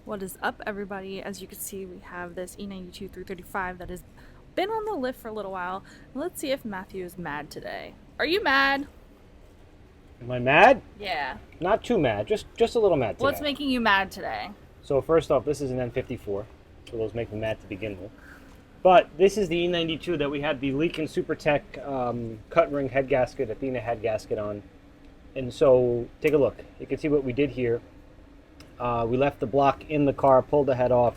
What is up, everybody? As you can see, we have this E92 335 that has been on the lift for a little while. Let's see if Matthew is mad today. Are you mad? Am I mad? Yeah. Not too mad, just a little mad today. What's making you mad today? So first off, this is an N54, so those make me mad to begin with. But this is the E92 that we had the Leakin Super Tech cut ring head gasket, Athena head gasket on. And so take a look. You can see what we did here. We left the block in the car, pulled the head off,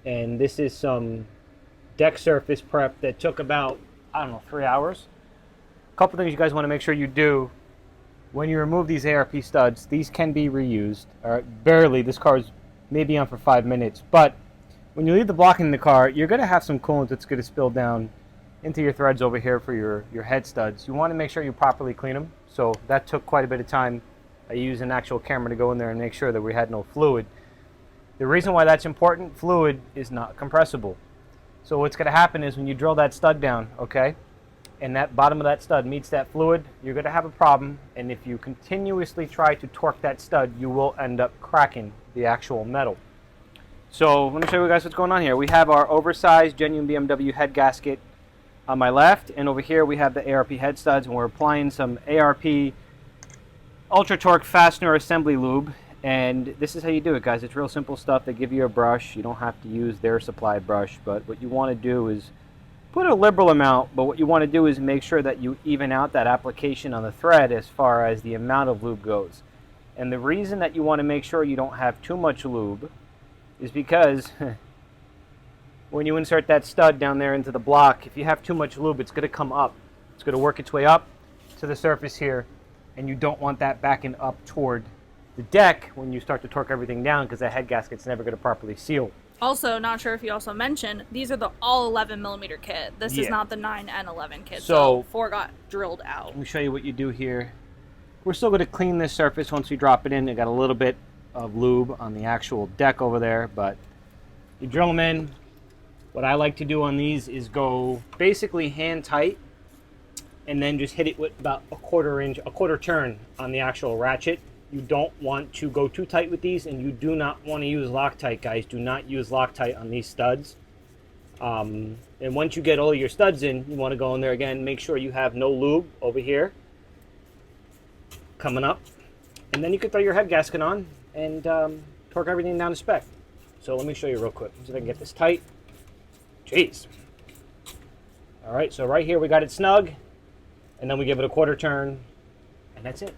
and this is some deck surface prep that took about, 3 hours. A couple things you guys want to make sure you do when you remove these ARP studs. These can be reused. Barely, this car is maybe on for 5 minutes, but when you leave the block in the car, you're going to have some coolant that's going to spill down into your threads over here for your head studs. You want to make sure you properly clean them, so that took quite a bit of time. I used an actual camera to go in there and make sure that we had no fluid. The reason why that's important, fluid is not compressible. So what's going to happen is when you drill that stud down, okay, and that bottom of that stud meets that fluid, you're going to have a problem. And if you continuously try to torque that stud, you will end up cracking the actual metal. So let me show you guys what's going on here. We have our oversized genuine BMW head gasket on my left, and over here we have the ARP head studs, and we're applying some ARP Ultra Torque Fastener Assembly Lube. And this is how you do it, guys. It's real simple stuff. They give you a brush. You don't have to use their supplied brush, but what you want to do is put a liberal amount, but what you want to do is make sure that you even out that application on the thread as far as the amount of lube goes. And the reason that you want to make sure you don't have too much lube is because when you insert that stud down there into the block, if you have too much lube, it's going to come up. It's going to work its way up to the surface here, and you don't want that backing up toward the deck when you start to torque everything down, because that head gasket's never going to properly seal. Also, not sure if you also mentioned, these are the all 11mm kit. This is not the 9 and 11 kit, so 4 got drilled out. Let me show you what you do here. We're still going to clean this surface once we drop it in. It got a little bit of lube on the actual deck over there, but you drill them in. What I like to do on these is go basically hand tight, and then just hit it with about a quarter turn on the actual ratchet. You don't want to go too tight with these, and you do not want to use Loctite, guys. Do not use Loctite on these studs. And once you get all your studs in, you want to go in there again, make sure you have no lube over here coming up, and then you can throw your head gasket on and torque everything down to spec. So let me show you real quick. See if I can get this tight. Jeez. All right, so right here we got it snug, and then we give it a quarter turn, and that's it.